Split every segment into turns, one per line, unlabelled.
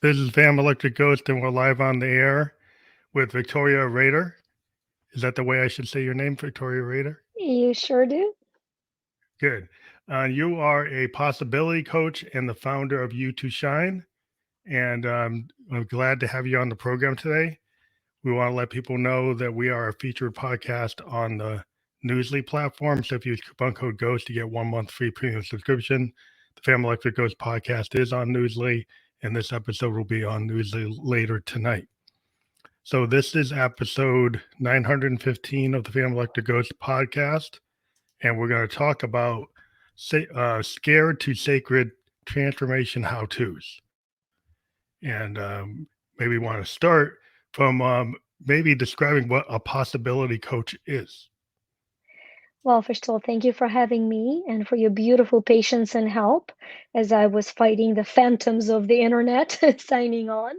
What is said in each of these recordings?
This is Fam Electric Ghost, and we're live on the air with Victoria Rader. Is that the way I should say your name, Victoria Rader?
You sure do.
Good. You are a possibility coach and the founder of YU2SHINE, and I'm glad to have you on the program today. We want to let people know that we are a featured podcast on the Newsly platform. So if you use coupon code GHOST, you get 1 month free premium subscription. The Family Electric Ghost podcast is on Newsly, and this episode will be on Newsly later tonight. So this is episode 915 of the Family Electric Ghost podcast, and we're going to talk about scared to sacred transformation how-tos. And maybe want to start from maybe describing what a possibility coach is.
Well, first of all, thank you for having me and for your beautiful patience and help as I was fighting the phantoms of the internet signing on.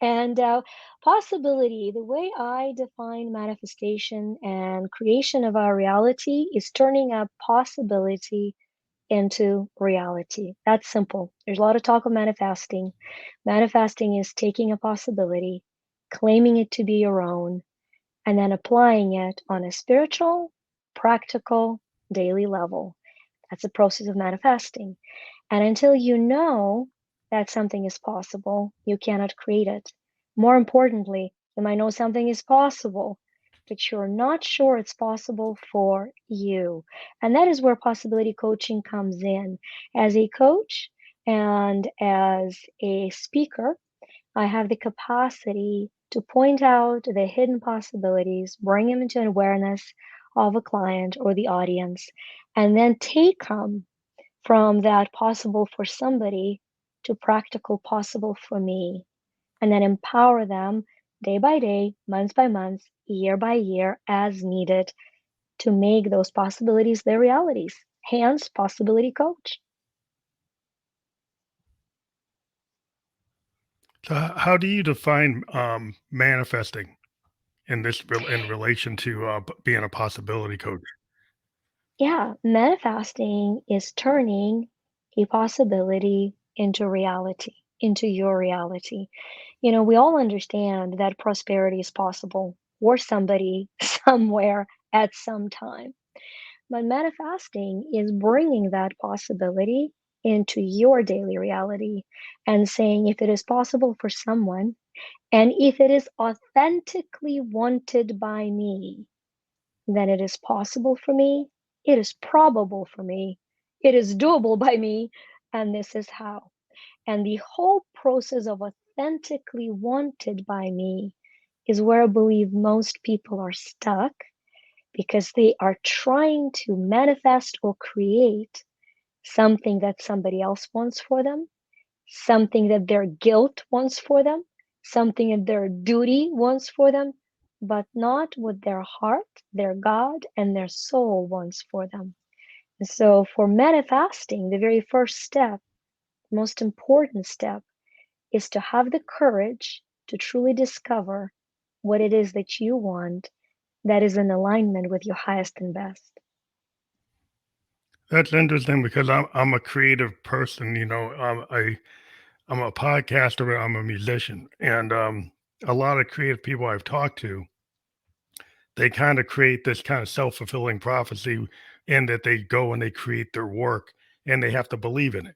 And possibility, the way I define manifestation and creation of our reality is turning a possibility into reality. That's simple. There's a lot of talk of manifesting. Manifesting is taking a possibility, claiming it to be your own, and then applying it on a spiritual, practical, daily level. That's the process of manifesting. And until you know that something is possible, you cannot create it. More importantly, you might know something is possible, but you're not sure it's possible for you. And that is where possibility coaching comes in. As a coach and as a speaker, I have the capacity to point out the hidden possibilities, bring them into awareness of a client or the audience, and then take them from that possible for somebody to practical possible for me, and then empower them day by day, month by month, year by year, as needed to make those possibilities their realities. Hence, possibility coach.
So how do you define manifesting in relation to being a possibility coach?
Yeah, manifesting is turning a possibility into reality, into your reality. We all understand that prosperity is possible for somebody, somewhere, at some time. But manifesting is bringing that possibility into your daily reality and saying if it is possible for someone and if it is authentically wanted by me, then it is possible for me, it is probable for me, it is doable by me, and this is how. And the whole process of authentically wanted by me is where I believe most people are stuck because they are trying to manifest or create something that somebody else wants for them, something that their guilt wants for them, something that their duty wants for them, but not what their heart, their God, and their soul wants for them. And so, for manifesting, the very first step, the most important step, is to have the courage to truly discover what it is that you want that is in alignment with your highest and best.
That's interesting because I'm a creative person. I'm a podcaster. I'm a musician, and a lot of creative people I've talked to, they kind of create this kind of self-fulfilling prophecy in that they go and they create their work and they have to believe in it.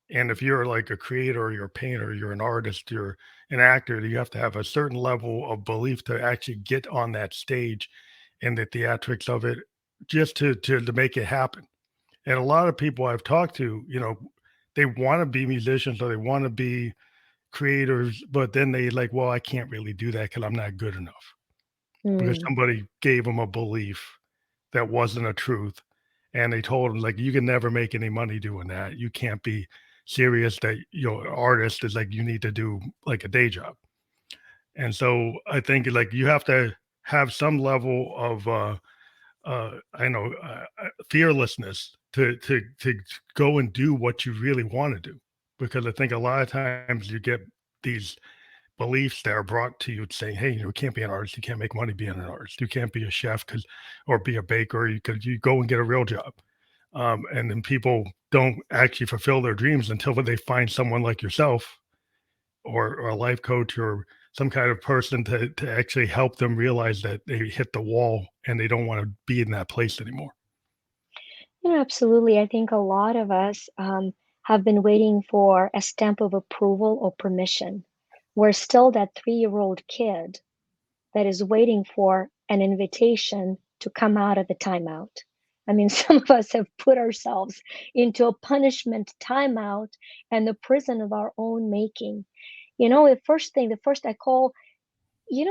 And if you're like a creator, you're a painter, you're an artist, you're an actor, you have to have a certain level of belief to actually get on that stage and the theatrics of it just to make it happen. And a lot of people I've talked to, they want to be musicians or they want to be creators, but then they like, well, I can't really do that because I'm not good enough because
Mm,
somebody gave them a belief that wasn't a truth. And they told them, like, you can never make any money doing that. You can't be serious that, an artist is like, you need to do like a day job. And so I think like you have to have some level of, fearlessness to go and do what you really want to do. Because I think a lot of times you get these beliefs that are brought to you saying, hey, you can't be an artist, you can't make money being an artist, you can't be a chef or be a baker, you go and get a real job. And then people don't actually fulfill their dreams until they find someone like yourself or a life coach or some kind of person to actually help them realize that they hit the wall and they don't want to be in that place anymore.
Absolutely. I think a lot of us have been waiting for a stamp of approval or permission. We're still that 3-year-old kid that is waiting for an invitation to come out of the timeout. I mean, some of us have put ourselves into a punishment timeout and the prison of our own making. The first I call,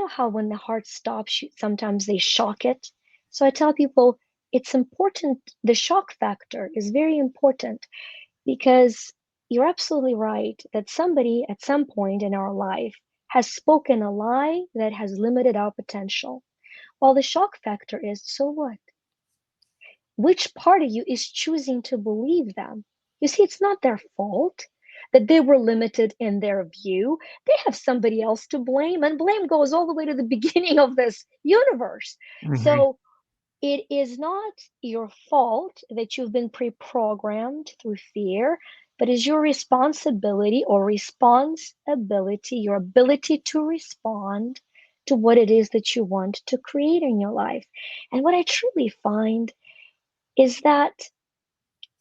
how when the heart stops, sometimes they shock it. So I tell people it's important. The shock factor is very important because you're absolutely right that somebody at some point in our life has spoken a lie that has limited our potential. While the shock factor is, so what? Which part of you is choosing to believe them? You see, it's not their fault that they were limited in their view. They have somebody else to blame, and blame goes all the way to the beginning of this universe.
Hmm.
So it is not your fault that you've been pre-programmed through fear, but is your responsibility your ability to respond to what it is that you want to create in your life. And what I truly find is that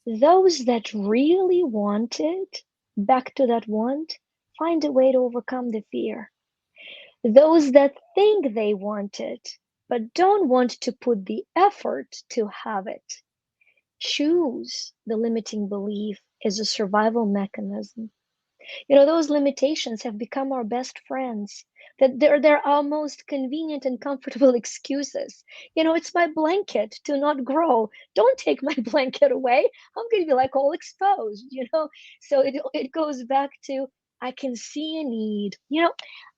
those that really want it, back to that want, find a way to overcome the fear. Those that think they want it, but don't want to put the effort to have it, choose the limiting belief as a survival mechanism. Those limitations have become our best friends. That they're our most convenient and comfortable excuses. It's my blanket to not grow. Don't take my blanket away. I'm going to be like all exposed. So it goes back to I can see a need.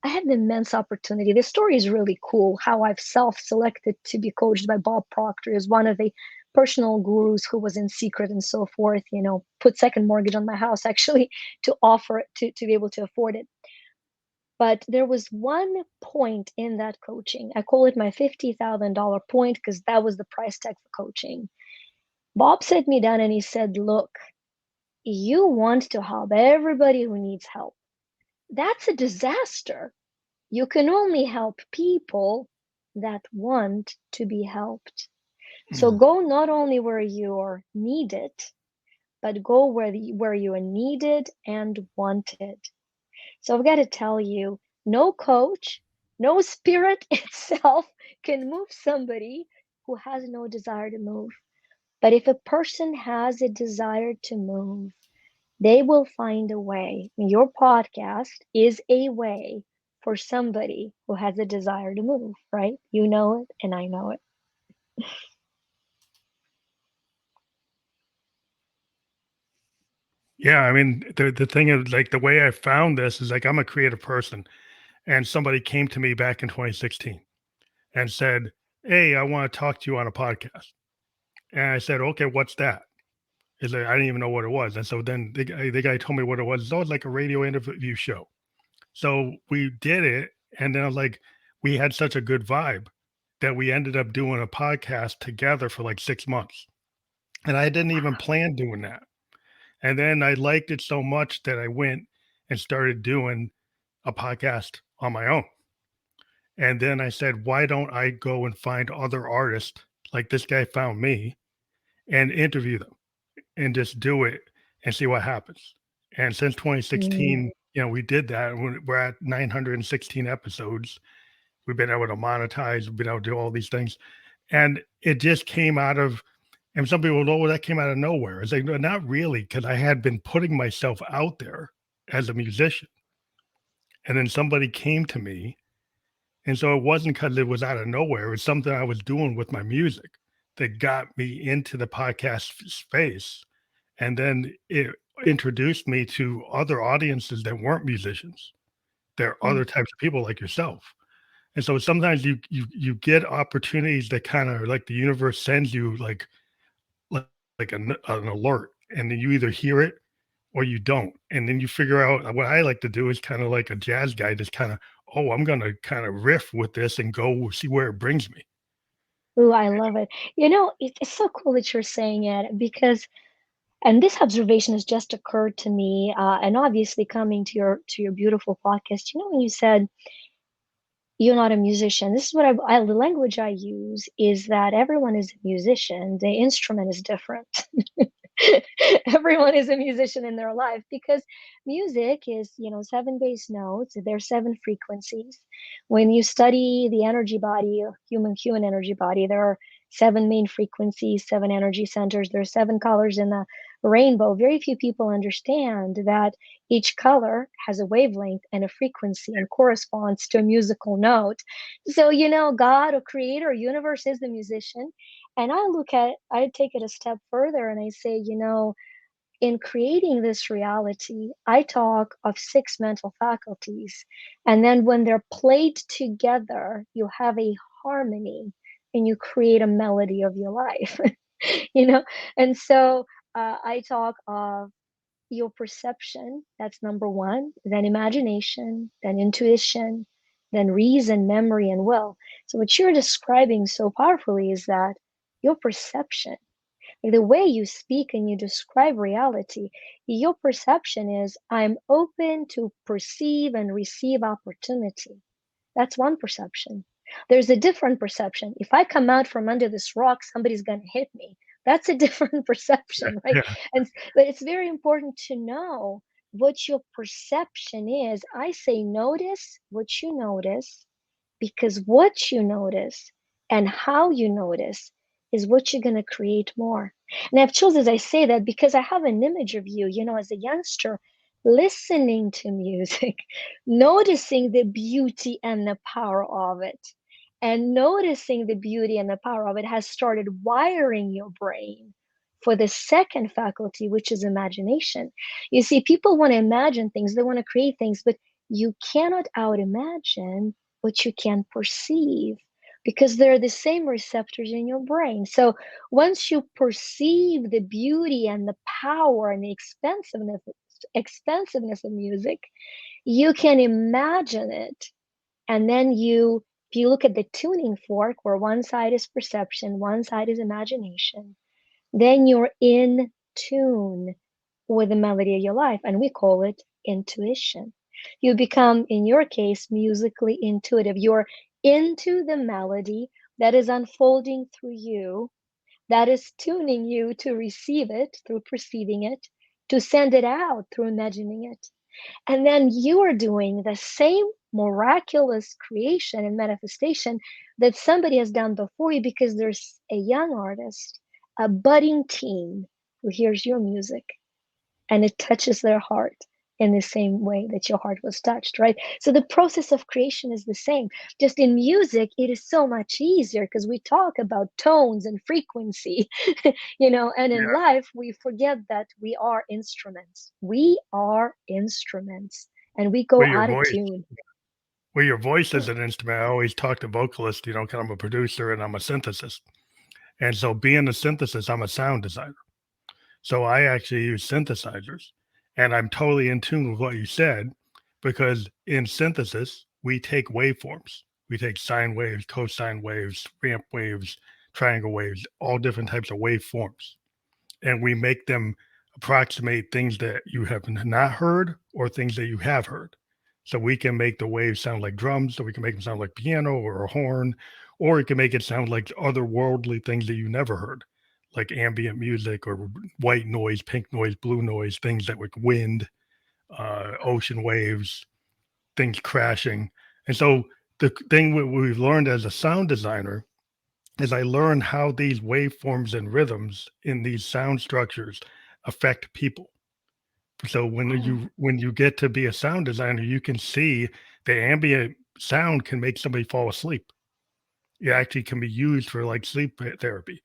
I had an immense opportunity. This story is really cool. How I've self-selected to be coached by Bob Proctor is one of the personal gurus who was in secret and so forth. Put second mortgage on my house actually to offer it to be able to afford it. But there was one point in that coaching. I call it my $50,000 point because that was the price tag for coaching. Bob sat me down and he said, "Look, you want to help everybody who needs help. That's a disaster. You can only help people that want to be helped. So go not only where you're needed, but go where you are needed and wanted." So I've got to tell you, no coach, no spirit itself can move somebody who has no desire to move. But if a person has a desire to move, they will find a way. Your podcast is a way for somebody who has a desire to move, right? You know it, and I know it.
Yeah, I mean, the thing is, like, the way I found this is like I'm a creative person, and somebody came to me back in 2016 and said, "Hey, I want to talk to you on a podcast." And I said, "Okay, what's that?" Is like I didn't even know what it was, and so then the guy told me what it was. It's always like a radio interview show. So we did it, and then I was like, we had such a good vibe that we ended up doing a podcast together for like 6 months, and I didn't even plan doing that. And then I liked it so much that I went and started doing a podcast on my own. And then I said, why don't I go and find other artists like this guy found me and interview them and just do it and see what happens. And since
Mm.
2016, we did that. And we're at 916 episodes. We've been able to monetize, we've been able to do all these things. And it just came out of, and some people go, well, that came out of nowhere. It's like, no, not really, because I had been putting myself out there as a musician. And then somebody came to me. And so it wasn't because it was out of nowhere. It was something I was doing with my music that got me into the podcast space. And then it introduced me to other audiences that weren't musicians. There are
Mm.
other types of people like yourself. And so sometimes you get opportunities that kind of like the universe sends you like, like an alert, and then you either hear it or you don't. And then you figure out what I like to do is kind of like a jazz guy, just kind of, oh, I'm going to kind of riff with this and go see where it brings me.
Ooh, I love it. It's so cool that you're saying it because And this observation has just occurred to me, and obviously coming to your beautiful podcast. You know, when you said you're not a musician, this is what the language I use is that everyone is a musician. The instrument is different. Everyone is a musician in their life because music is, you know, seven bass notes. There's seven frequencies. When you study the energy body, human energy body, there are seven main frequencies, seven energy centers. There are seven colors in the rainbow. Very few people understand that each color has a wavelength and a frequency and corresponds to a musical note. So, you know, God or creator, universe is the musician. And I take it a step further and I say, you know, in creating this reality, I talk of six mental faculties. And then when they're played together, you have a harmony and you create a melody of your life, you know? And so I talk of your perception, that's number one, then imagination, then intuition, then reason, memory, and will. So, what you're describing so powerfully is that your perception, like the way you speak and you describe reality, your perception is I'm open to perceive and receive opportunity. That's one perception. There's a different perception. If I come out from under this rock, somebody's going to hit me. That's a different perception, right?
Yeah.
And but it's very important to know what your perception is. I say notice what you notice because what you notice and how you notice is what you're going to create more. And I've chosen, as I say that, because I have an image of you, you know, as a youngster, listening to music, noticing the beauty and the power of it. And noticing the beauty and the power of it has started wiring your brain for the second faculty, which is imagination. You see, people want to imagine things, they want to create things, but you cannot out imagine what you can perceive because they're the same receptors in your brain. So once you perceive the beauty and the power and the expensiveness of music, you can imagine it. And then if you look at the tuning fork where one side is perception, one side is imagination, then you're in tune with the melody of your life. And we call it intuition. You become, in your case, musically intuitive. You're into the melody that is unfolding through you, that is tuning you to receive it through perceiving it, to send it out through imagining it. And then you are doing the same miraculous creation and manifestation that somebody has done before you because there's a young artist, a budding teen who hears your music and it touches their heart in the same way that your heart was touched, right? So the process of creation is the same. Just in music, it is so much easier because we talk about tones and frequency, you know, and in
Yeah.
life, we forget that we are instruments. We are instruments and we go
Well, your
out of
voice,
tune.
well, your voice is an instrument. I always talk to vocalists, you know, 'cause I'm a producer and I'm a synthesist. And so being a synthesis, I'm a sound designer. So I actually use synthesizers and I'm totally in tune with what you said because in synthesis, we take waveforms. We take sine waves, cosine waves, ramp waves, triangle waves, all different types of waveforms. And we make them approximate things that you have not heard or things that you have heard. So we can make the waves sound like drums, so we can make them sound like piano or a horn, or it can make it sound like otherworldly things that you never heard, like ambient music or white noise, pink noise, blue noise, things that like wind, ocean waves, things crashing. And so the thing we've learned as a sound designer is I learned how these waveforms and rhythms in these sound structures affect people. So
Oh,
when you get to be a sound designer, you can see the ambient sound can make somebody fall asleep. It actually can be used for like sleep therapy.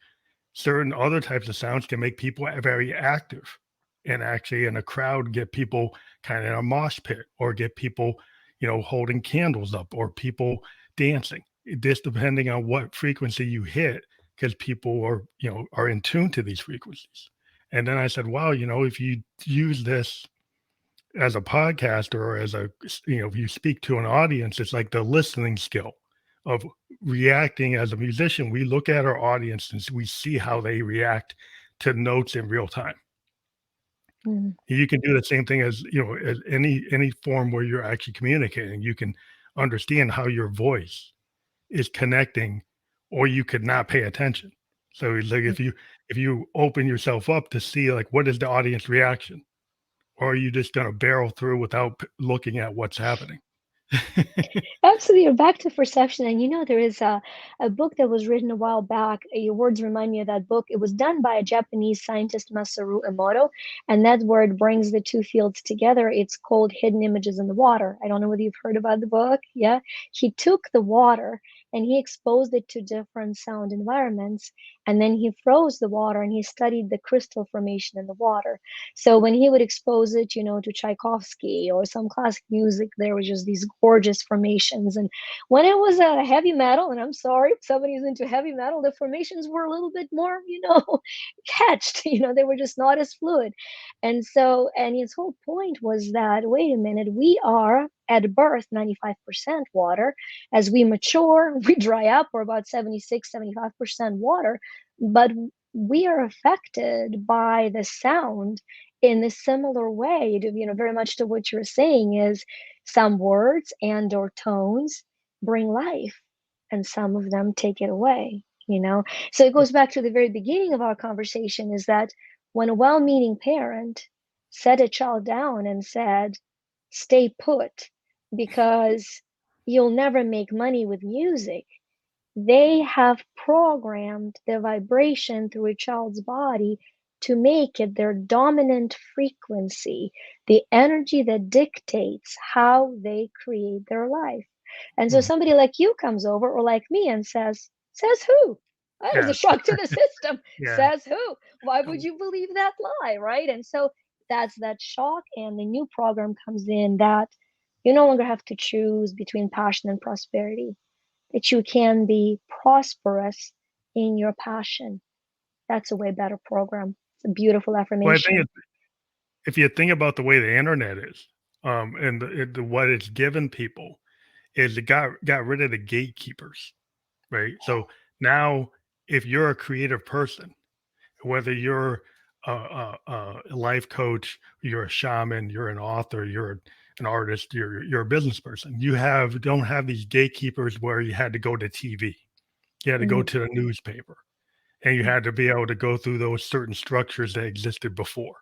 Certain other types of sounds can make people very active and actually in a crowd get people kind of in a mosh pit or get people, you know, holding candles up or people dancing. This depending on what frequency you hit, because people are, you know, are in tune to these frequencies. And then I said, wow, you know, if you use this as a podcaster or as a, you know, if you speak to an audience, it's like the listening skill of reacting as a musician. We look at our audience and we see how they react to notes in real time.
Mm.
You can do the same thing as, as any form where you're actually communicating. You can understand how your voice is connecting, or you could not pay attention. So it's like
Mm.
if you open yourself up to see like what is the audience reaction, or are you just gonna barrel through without looking at what's happening?
Absolutely, you're back to perception. And there is a book that was written a while back. Your words remind me of that book. It was done by a Japanese scientist, Masaru Emoto, and that word brings the two fields together. It's called Hidden Images in the Water. I don't know whether you've heard about the book. Yeah. He took the water and he exposed it to different sound environments. And then he froze the water and he studied the crystal formation in the water. So when he would expose it, to Tchaikovsky or some classic music, there was just these gorgeous formations. And when it was heavy metal, and I'm sorry if somebody's into heavy metal, the formations were a little bit more, catched. They were just not as fluid. And his whole point was that, wait a minute, we are at birth 95% water. As we mature, we dry up, we're about 76, 75% water. But we are affected by the sound in a similar way, very much to what you're saying is some words and or tones bring life and some of them take it away. So it goes back to the very beginning of our conversation, is that when a well-meaning parent set a child down and said, stay put because you'll never make money with music, they have programmed the vibration through a child's body to make it their dominant frequency, the energy that dictates how they create their life. And so
Mhm.
somebody like you comes over, or like me, and says who? That was a
Yeah,
shock to the system.
yeah.
Says who? Why would you believe that lie, right? And so that's that shock, and the new program comes in that you no longer have to choose between passion and prosperity, that you can be prosperous in your passion. That's a way better program. It's a beautiful
Well, I think
affirmation.
if you think about the way the internet is, and what it's given people, is it got rid of the gatekeepers, right? So now, if you're a creative person, whether you're a life coach, you're a shaman, you're an author, you're an artist, you're a business person, don't have these gatekeepers where you had to go to TV, you had to go
Mm,
to the newspaper, and you
mm,
had to be able to go through those certain structures that existed before.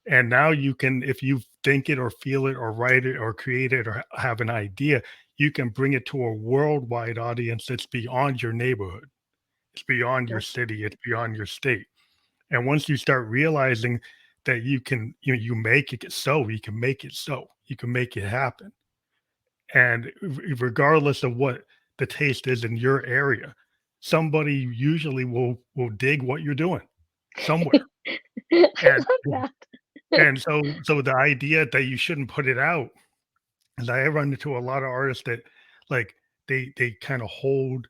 And now you can, if you think it or feel it or write it or create it or have an idea, you can bring it to a worldwide audience that's beyond your neighborhood. It's beyond your
yep.
city. It's beyond your state. And once you start realizing that you make it so, you can make it so, you can make it happen. And regardless of what the taste is in your area, somebody usually will dig what you're doing somewhere.
I
And
love that.
so the idea that you shouldn't put it out is, I run into a lot of artists that like they kind of hold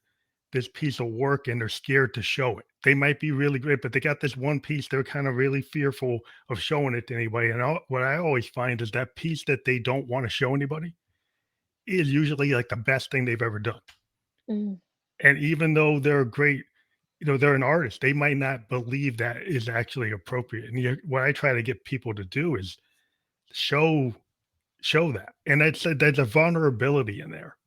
this piece of work and they're scared to show it. They might be really great, but they got this one piece they're kind of really fearful of showing it to anybody. And what I always find is that piece that they don't want to show anybody is usually like the best thing they've ever done.
Mm,
And even though they're great, they're an artist, they might not believe that is actually appropriate. And what I try to get people to do is show show that. And there's a vulnerability in there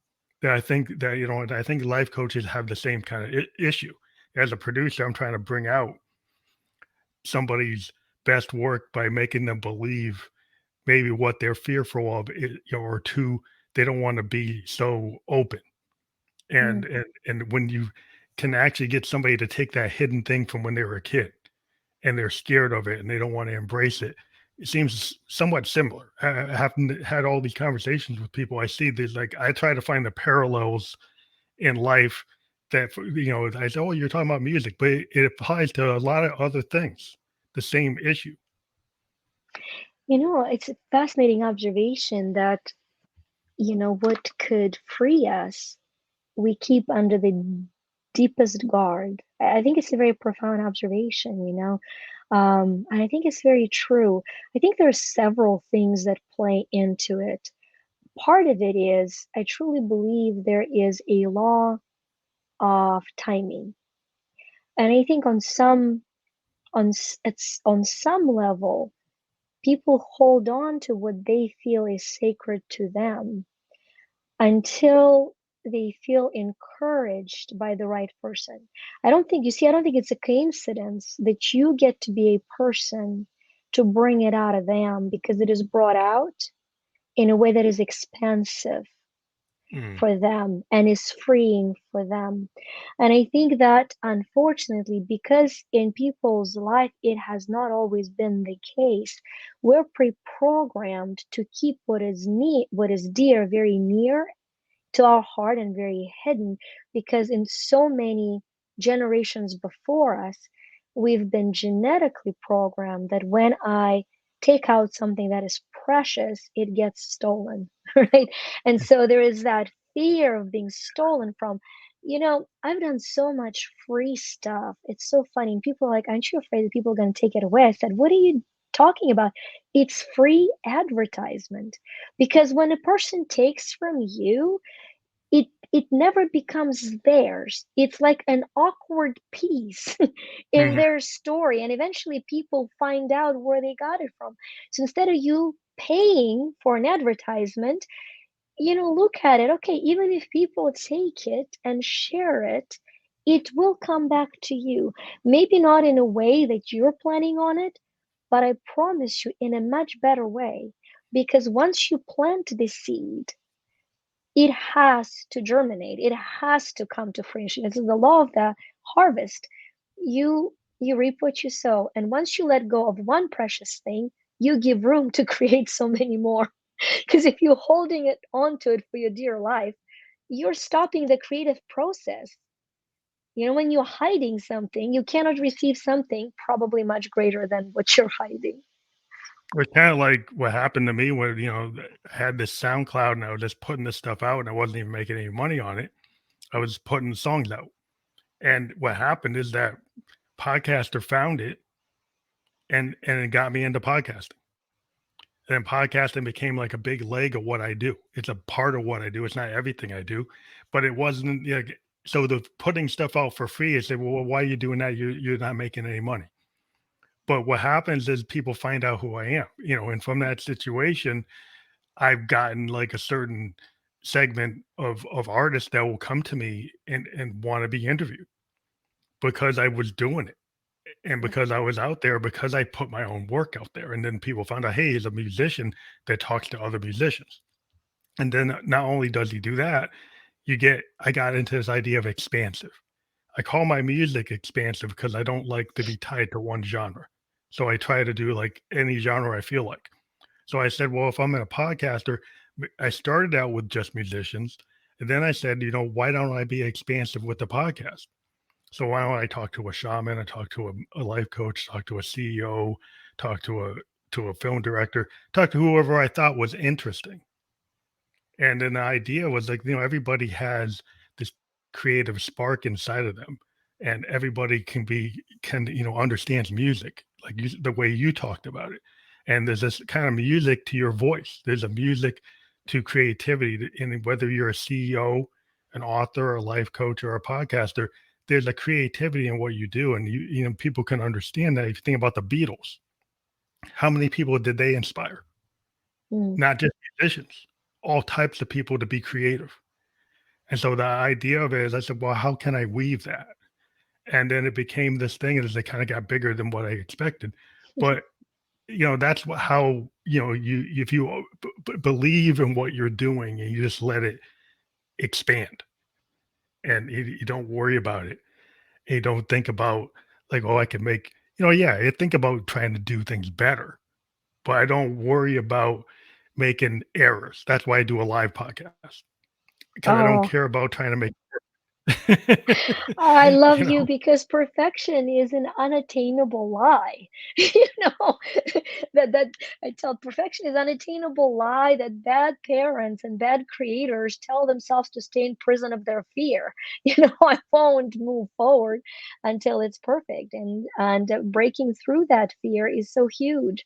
that I think that, I think life coaches have the same kind of issue. As a producer, I'm trying to bring out somebody's best work by making them believe maybe what they're fearful of, or two, they don't want to be so open.
mm.
And when you can actually get somebody to take that hidden thing from when they were a kid and they're scared of it and they don't want to embrace it. It seems somewhat similar. I haven't had all these conversations with people. I see these, like, I try to find the parallels in life that, I say, oh, you're talking about music, but it applies to a lot of other things, the same issue.
It's a fascinating observation that, what could free us, we keep under the deepest guard. I think it's a very profound observation. And I think it's very true. I think there are several things that play into it. Part of it is I truly believe there is a law of timing. And I think on some level, people hold on to what they feel is sacred to them until they feel encouraged by the right person. I don't think it's a coincidence that you get to be a person to bring it out of them because it is brought out in a way that is expansive
Mm,
for them and is freeing for them. And I think that unfortunately, because in people's life it has not always been the case, we're pre-programmed to keep what is dear very near to our heart and very hidden because in so many generations before us, we've been genetically programmed that when I take out something that is precious, it gets stolen, right? And so there is that fear of being stolen from. I've done so much free stuff. It's so funny. And people are like, aren't you afraid that people are going to take it away? I said, what are you talking about? It's free advertisement. Because when a person takes from you, it never becomes theirs. It's like an awkward piece in
mhm.
their story, and eventually people find out where they got it from. So instead of you paying for an advertisement, look at it. Okay, even if people take it and share it, it will come back to you. Maybe not in a way that you're planning on it, but I promise you in a much better way. Because once you plant the seed, it has to germinate. It has to come to fruition. It's the law of the harvest. You reap what you sow, and once you let go of one precious thing, you give room to create so many more. Because if you're holding it onto it for your dear life, you're stopping the creative process. When you're hiding something, you cannot receive something probably much greater than what you're hiding.
It's kind of like what happened to me when, I had this SoundCloud and I was just putting this stuff out and I wasn't even making any money on it. I was putting songs out. And what happened is that podcaster found it and it got me into podcasting. And then podcasting became like a big leg of what I do. It's a part of what I do. It's not everything I do, but it wasn't like so the putting stuff out for free. I said, well, why are you doing that? You're not making any money. But what happens is people find out who I am, and from that situation, I've gotten like a certain segment of artists that will come to me and want to be interviewed because I was doing it and because I was out there because I put my own work out there. And then people found out, hey, he's a musician that talks to other musicians. And then not only does he do that, I got into this idea of expansive. I call my music expansive because I don't like to be tied to one genre. So I try to do like any genre I feel like. So I said, well, if I'm a podcaster, I started out with just musicians. And then I said, why don't I be expansive with the podcast? So why don't I talk to a shaman? I talk to a life coach, talk to a CEO, talk to a film director, talk to whoever I thought was interesting. And then the idea was like, everybody has this creative spark inside of them, and everybody understands music like the way you talked about it. And there's this kind of music to your voice. There's a music to creativity, and whether you're a CEO, an author, a life coach, or a podcaster, there's a creativity in what you do, and people can understand that. If you think about the Beatles, how many people did they inspire?
Mm.
Not just musicians, all types of people to be creative. And so the idea of it is I said, well, how can I weave that? And then it became this thing as it kind of got bigger than what I expected. But that's how you if you believe in what you're doing and you just let it expand and you don't worry about it. And you don't think about like, oh, I can make yeah, I think about trying to do things better, but I don't worry about making errors. That's why I do a live podcast because I don't
Oh,
care about trying to make
I love
you
you
know.
because perfection is an unattainable lie. You know, that I tell perfection is unattainable lie that bad parents and bad creators tell themselves to stay in prison of their fear. I won't move forward until it's perfect, and breaking through that fear is so huge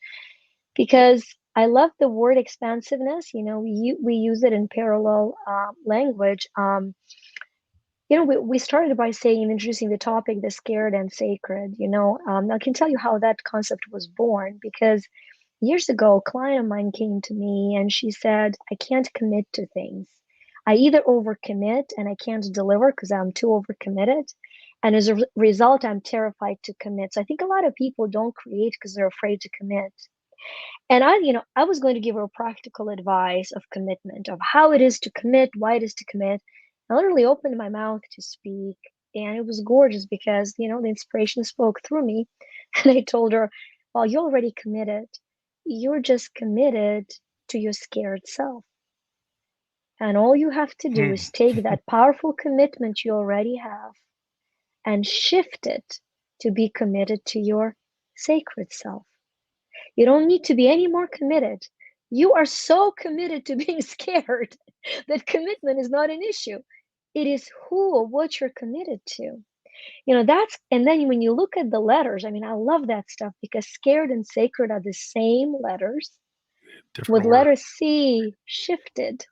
because I love the word expansiveness. We use it in parallel language. We started by saying, introducing the topic, the scared and sacred. I can tell you how that concept was born because Years ago, a client of mine came to me and she said, I can't commit to things. I either overcommit and I can't deliver because I'm too overcommitted. And as a result, I'm terrified to commit. So I think a lot of people don't create because they're afraid to commit. And I was going to give her practical advice of commitment, of how it is to commit, why it is to commit. I literally opened my mouth to speak, and it was gorgeous because, the inspiration spoke through me. And I told her, well, you already committed. You're just committed to your scared self. And all you have to do
Hmm.
is take that powerful commitment you already have and shift it to be committed to your sacred self. You don't need to be any more committed. You are so committed to being scared that commitment is not an issue. It is who or what you're committed to. And then when you look at the letters, I mean, I love that stuff because scared and sacred are the same letters with
Different order.
letter C shifted.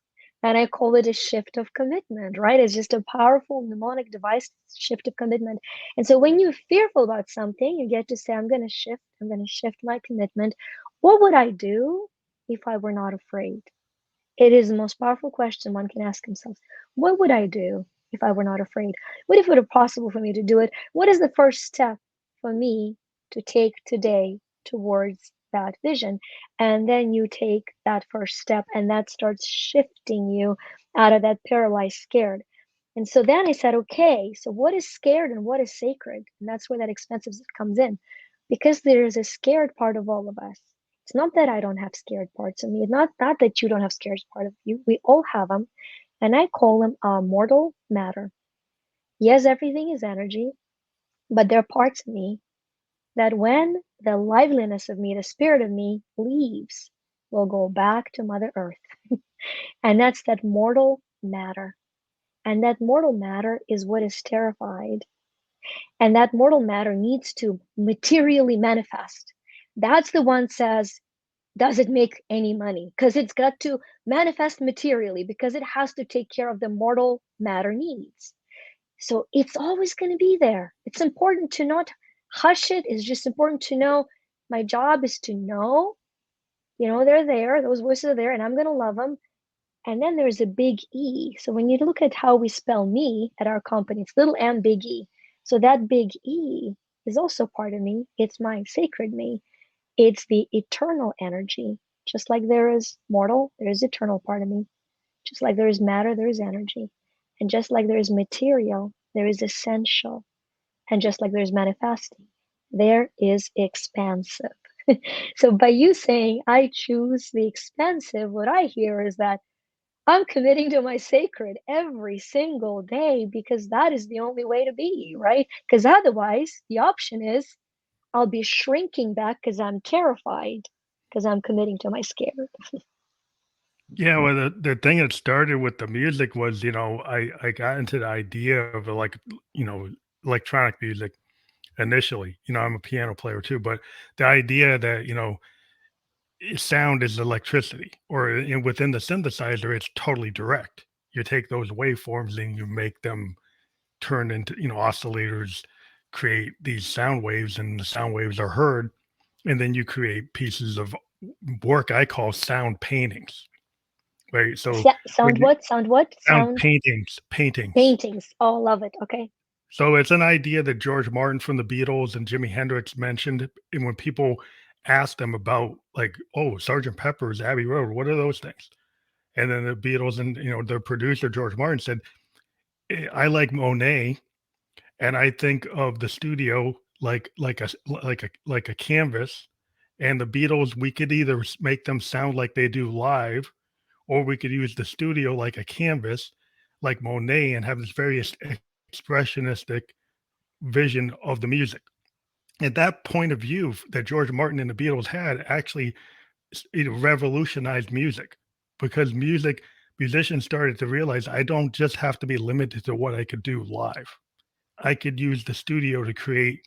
And I call it a shift of commitment, right? It's just a powerful mnemonic device, shift of commitment. And so when you're fearful about something, you get to say, I'm going to shift my commitment. What would I do if I were not afraid? It is the most powerful question one can ask himself. What would I do if I were not afraid? What if it were possible for me to do it? What is the first step for me to take today towards that vision? And then you take that first step, and that starts shifting you out of that paralyzed scared. And so then I said, okay, so what is scared and what is sacred? And that's where that expensive comes in. Because there is a scared part of all of us. It's not that I don't have scared parts of me. It's not that you don't have scared part of you. We all have them. And I call them mortal matter. Yes, everything is energy, but there are parts of me that when the liveliness of me, the spirit of me leaves, will go back to Mother Earth. And that's that mortal matter. And that mortal matter is what is terrified. And that mortal matter needs to materially manifest. That's the one says, does it make any money? Because it's got to manifest materially, because it has to take care of the mortal matter needs. So it's always going to be there. It's important to not hush it. It's just important to know my job is to know, they're there, those voices are there, and I'm going to love them. And then there's a big E. So when you look at how we spell me at our company, it's little m, big E. So that big E is also part of me. It's my sacred me. It's the eternal energy. Just like there is mortal, there is eternal part of me. Just like there is matter, there is energy. And just like there is material, there is essential. And just like there is manifesting, there is expansive. So by you saying, I choose the expansive, what I hear is that I'm committing to my sacred every single day because that is the only way to be, right? Because otherwise, the option is I'll be shrinking back because I'm terrified because I'm committing to my scare.
Yeah, well, the thing that started with the music was, I got into the idea of like, electronic music initially. I'm a piano player too, but the idea that, sound is electricity, or within the synthesizer, it's totally direct. You take those waveforms and you make them turn into, oscillators, create these sound waves, and the sound waves are heard, and then you create pieces of work I call sound paintings, right? So when
Sound
you
what? Sound what?
sound
Sound
paintings.
paintings. Oh, love it. Okay.
So it's an idea that George Martin from the Beatles and Jimi Hendrix mentioned. And when people ask them about, like, oh, Sergeant Pepper's Abbey Road, what are those things? And then the Beatles and their producer George Martin said, I like Monet, and I think of the studio like a canvas. And the Beatles, we could either make them sound like they do live, or we could use the studio like a canvas, like Monet, and have this very expressionistic vision of the music. And that point of view that George Martin and the Beatles had actually revolutionized music, because musicians started to realize I don't just have to be limited to what I could do live. I could use the studio to create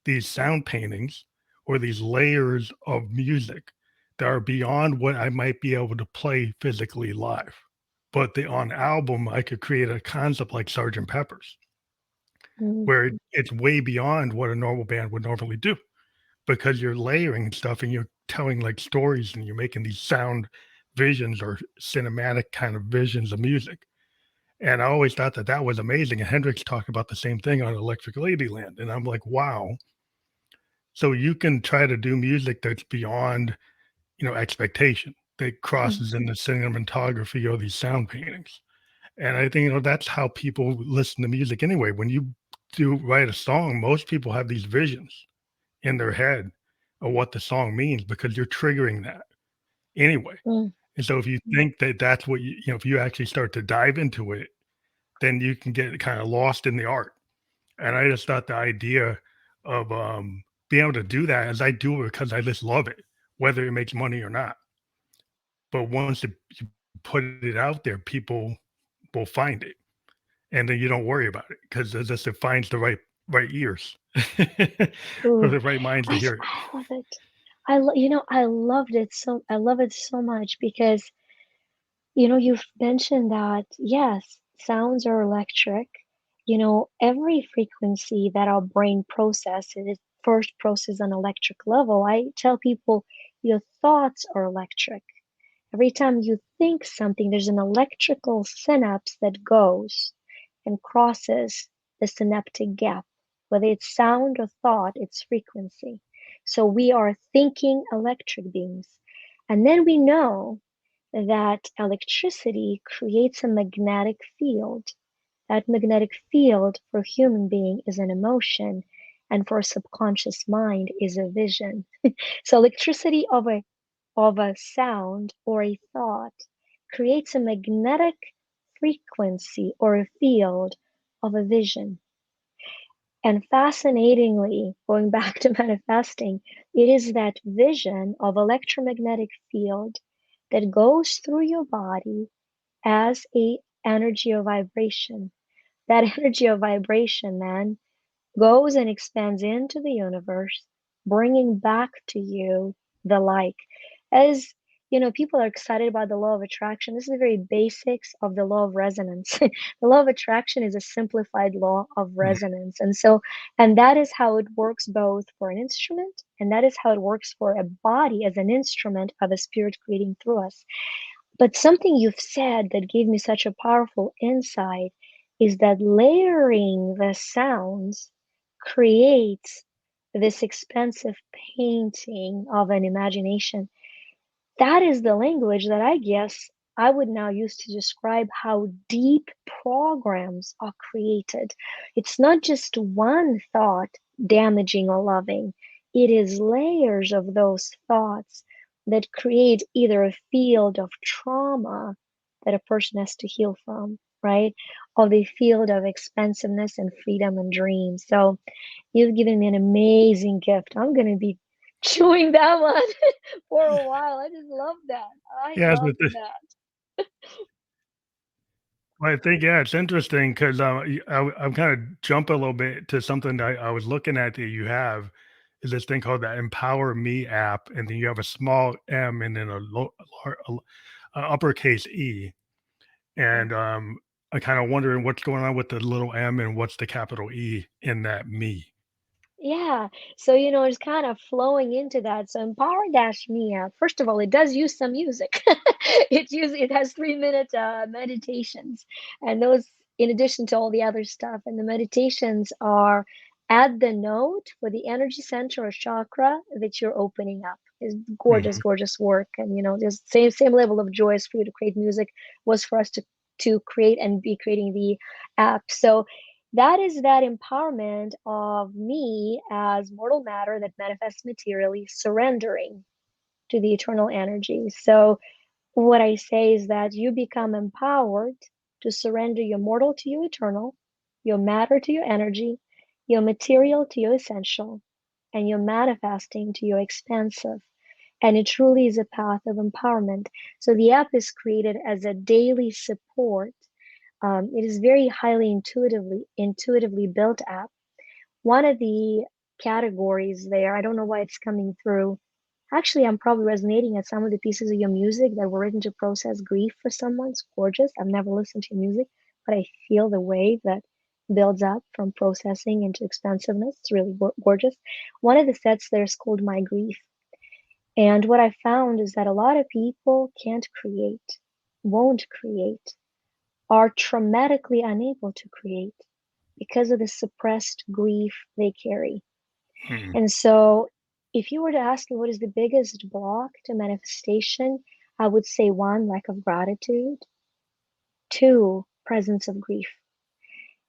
these sound paintings or these layers of music that are beyond what I might be able to play physically live. But on album, I could create a concept like Sergeant Pepper's,
Mm.
where it's way beyond what a normal band would normally do, because you're layering stuff and you're telling like stories and you're making these sound visions or cinematic kind of visions of music. And I always thought that that was amazing. And Hendrix talked about the same thing on Electric Ladyland. And I'm like, wow. So you can try to do music that's beyond, expectation, that
Mm,
crosses into cinematography or these sound paintings. And I think, that's how people listen to music anyway. When you do write a song, most people have these visions in their head of what the song means because you're triggering that anyway.
mm,
And so if you think that that's what if you actually start to dive into it, then you can get kind of lost in the art. And I just thought the idea of being able to do that as I do it because I just love it, whether it makes money or not. But once you put it out there, people will find it, and then you don't worry about it because it just it finds the right ears or
ooh,
the right minds to hear it.
I love it. I love it so much because you've mentioned that, yes, sounds are electric. Every frequency that our brain processes, it first processes on electric level. I tell people your thoughts are electric. Every time you think something, there's an electrical synapse that goes and crosses the synaptic gap. Whether it's sound or thought, it's frequency. So we are thinking electric beings. And then we know that electricity creates a magnetic field. That magnetic field for a human being is an emotion, and for a subconscious mind is a vision. So electricity of a sound or a thought creates a magnetic frequency or a field of a vision. And fascinatingly, going back to manifesting, it is that vision of electromagnetic field that goes through your body as a energy of vibration. That energy of vibration then goes and expands into the universe, bringing back to you the like. As people are excited about the law of attraction. This is the very basics of the law of resonance. The law of attraction is a simplified law of
Mm.
resonance. And that is how it works both for an instrument, and that is how it works for a body as an instrument of a spirit creating through us. But something you've said that gave me such a powerful insight is that layering the sounds creates this expensive painting of an imagination. That is the language that I guess I would now use to describe how deep programs are created. It's not just one thought damaging or loving, it is layers of those thoughts that create either a field of trauma that a person has to heal from, right? Or the field of expansiveness and freedom and dreams. So you've given me an amazing gift. I'm going to be chewing that one for a while. I just love that. I
Yeah,
love that.
I think it's interesting because I'm kind of jump a little bit to something that I was looking at that you have is this thing called the Empower Me app, and then you have a small M and then a uppercase E,
Yeah.
and I kind of wondering what's going on with the little M and what's the capital E in that me.
Yeah. So, it's kind of flowing into that. So Empower Dash Me app, first of all, it does use some music. It has 3-minute meditations. And those, in addition to all the other stuff, and the meditations are at the note for the energy center or chakra that you're opening up. Is gorgeous,
Hmm.
gorgeous work. And there's same level of joy as for you to create music was for us to create and be creating the app. So that is that empowerment of me as mortal matter that manifests materially, surrendering to the eternal energy. So, what I say is that you become empowered to surrender your mortal to your eternal, your matter to your energy, your material to your essential, and your manifesting to your expansive. And it truly is a path of empowerment. So, the app is created as a daily support. It is very highly intuitively built app. One of the categories there, I don't know why it's coming through. Actually, I'm probably resonating at some of the pieces of your music that were written to process grief for someone. It's gorgeous. I've never listened to your music, but I feel the wave that builds up from processing into expansiveness. It's really gorgeous. One of the sets there is called My Grief. And what I found is that a lot of people can't create, won't create, are traumatically unable to create because of the suppressed grief they carry.
Hmm.
And so, if you were to ask me what is the biggest block to manifestation, I would say one, lack of gratitude, two, presence of grief.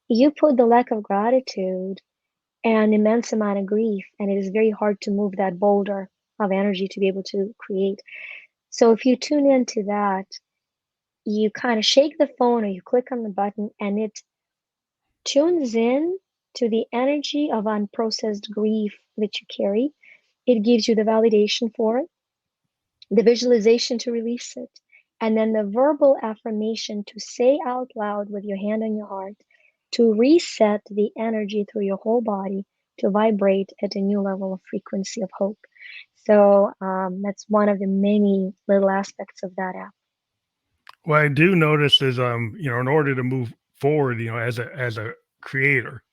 You put the lack of gratitude and immense amount of grief, and it is very hard to move that boulder of energy to be able to create. So, if you tune into that, you kind of shake the phone or you click on the button, and it tunes in to the energy of unprocessed grief that you carry. It gives you the validation for it, the visualization to release it, and then the verbal affirmation to say out loud with your hand on your heart to reset the energy through your whole body to vibrate at a new level of frequency of hope. So that's one of the many little aspects of that app.
What I do notice is, in order to move forward, as a creator,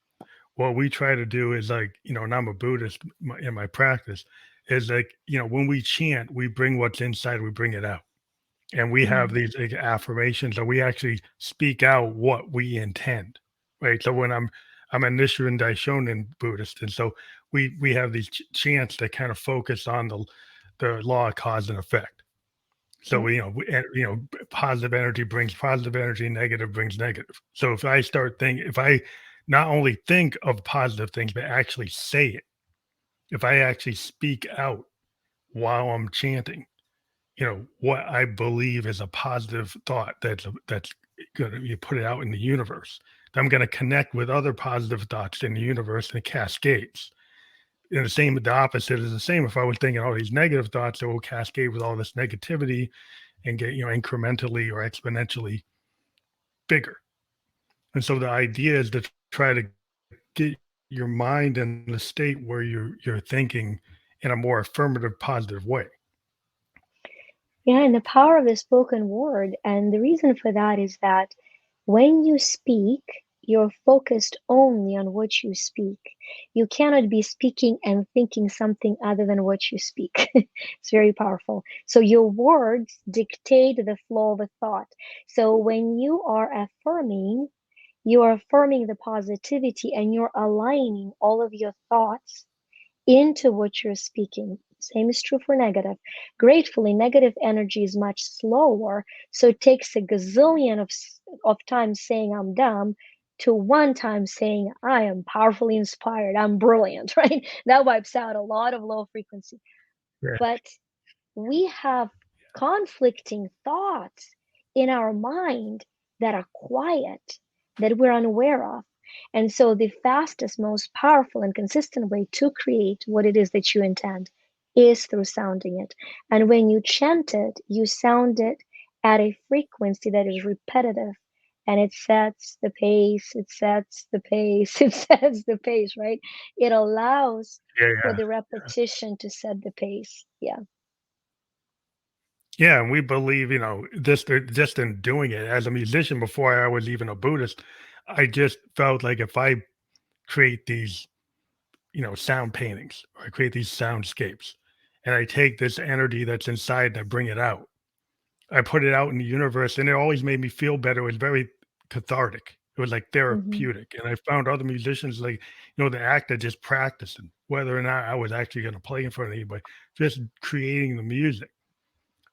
what we try to do is like, and I'm a Buddhist in my practice, is like, when we chant, we bring what's inside, we bring it out. And we have
Mm,
these like, affirmations, and we actually speak out what we intend, right? So when I'm a Nichiren Daishonin Buddhist, and so we have these chants that kind of focus on the law of cause and effect. So
yep.
we, positive energy brings positive energy, negative brings negative. So if I start thinking, if I not only think of positive things, but actually say it, if I actually speak out while I'm chanting, what I believe is a positive thought that's gonna you put it out in the universe. I'm gonna connect with other positive thoughts in the universe and it cascades. And the opposite is the same. If I was thinking all these negative thoughts, it will cascade with all this negativity and get, incrementally or exponentially bigger. And so the idea is to try to get your mind in the state where you're thinking in a more affirmative, positive way.
Yeah, and the power of the spoken word. And the reason for that is that when you speak, you're focused only on what you speak. You cannot be speaking and thinking something other than what you speak. It's very powerful. So your words dictate the flow of a thought. So when you are affirming, you are affirming the positivity and you're aligning all of your thoughts into what you're speaking. Same is true for negative. Gratefully, negative energy is much slower, so it takes a gazillion of times saying I'm dumb to one time saying I am powerfully inspired, I'm brilliant, right? That wipes out a lot of low frequency.
Yeah.
But we have conflicting thoughts in our mind that are quiet, that we're unaware of. And so, the fastest, most powerful, and consistent way to create what it is that you intend is through sounding it. And when you chant it, you sound it at a frequency that is repetitive. And it sets the pace, it sets the pace, it sets the pace, right? It allows
Yeah,
for
yeah.
the repetition to set the pace. Yeah.
Yeah, and we believe, just in doing it as a musician before I was even a Buddhist, I just felt like if I create these, sound paintings or I create these soundscapes and I take this energy that's inside and I bring it out, I put it out in the universe and it always made me feel better. It was very cathartic. It was like
Hmm.
therapeutic. And I found other musicians like, the act of just practicing, whether or not I was actually going to play in front of anybody, just creating the music.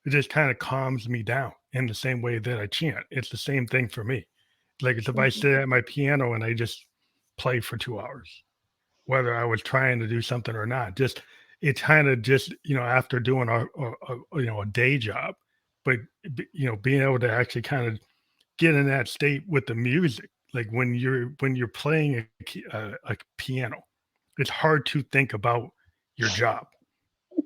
It just kind of calms me down in the same way that I chant. It's the same thing for me. Like it's if I
Hmm.
sit at my piano and I just play for 2 hours, whether I was trying to do something or not. Just it's kind of just after doing a day job, but being able to actually kind of get in that state with the music, like when you're playing a piano, it's hard to think about your job.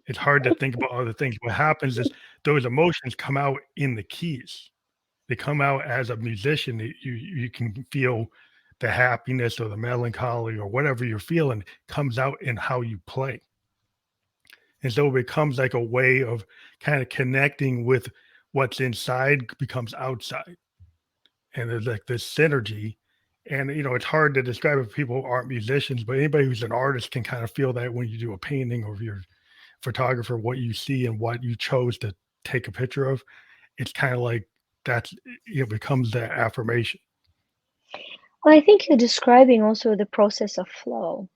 It's hard to think about other things. What happens is those emotions come out in the keys. They come out as a musician. You can feel the happiness or the melancholy or whatever you're feeling comes out in how you play. And so it becomes like a way of kind of connecting with what's inside becomes outside. And there's like this synergy. And it's hard to describe if people aren't musicians, but anybody who's an artist can kind of feel that when you do a painting or if you're photographer, what you see and what you chose to take a picture of, it's kind of like that's it becomes that affirmation.
Well, I think you're describing also the process of flow,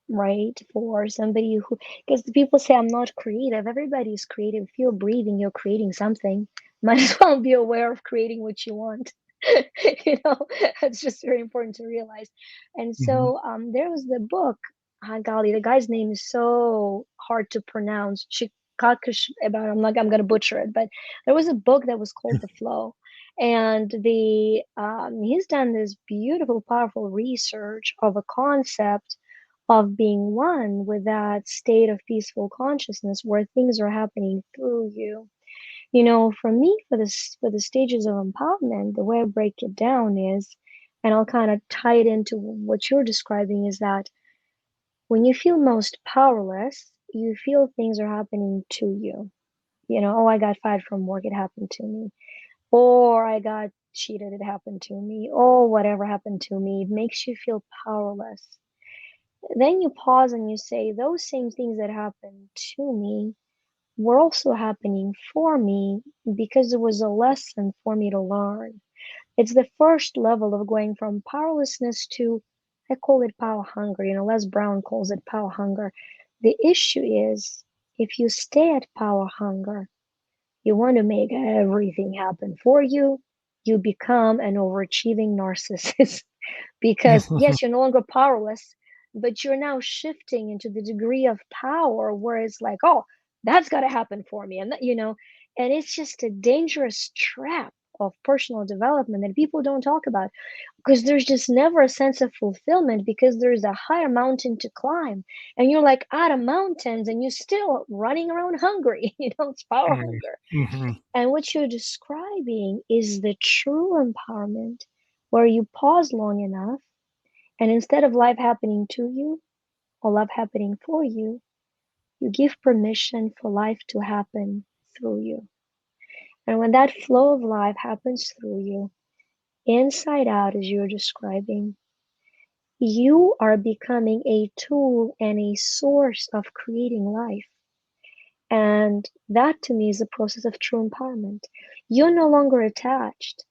right? For somebody who, because the people say I'm not creative. Everybody's creative. If you're breathing, you're creating something. Might as well be aware of creating what you want. You know, it's just very important to realize. And
Hmm.
so there was the book, ah, golly, the guy's name is so hard to pronounce. Chikakush, about, I'm gonna butcher it, but there was a book that was called The Flow, and the he's done this beautiful, powerful research of a concept of being one with that state of peaceful consciousness where things are happening through you. You know, for me, for the stages of empowerment, the way I break it down is, and I'll kind of tie it into what you're describing, is that when you feel most powerless, you feel things are happening to you. You know, oh, I got fired from work, it happened to me. Or I got cheated, it happened to me. Or whatever happened to me. It makes you feel powerless. Then you pause and you say, those same things that happened to me were also happening for me because it was a lesson for me to learn. It's the first level of going from powerlessness to, I call it power hunger. You know, Les Brown calls it power hunger. The issue is, if you stay at power hunger, you want to make everything happen for you, you become an overachieving narcissist. Because yes, you're no longer powerless, but you're now shifting into the degree of power where it's like, oh, that's got to happen for me. And that, you know, and it's just a dangerous trap of personal development that people don't talk about, because there's just never a sense of fulfillment because there's a higher mountain to climb, and you're like out of mountains and you're still running around hungry. You know, it's power hunger.
Mm-hmm.
And what you're describing is the true empowerment, where you pause long enough, and instead of life happening to you or love happening for you, you give permission for life to happen through you. And when that flow of life happens through you, inside out, as you're describing, you are becoming a tool and a source of creating life. And that to me is the process of true empowerment. You're no longer attached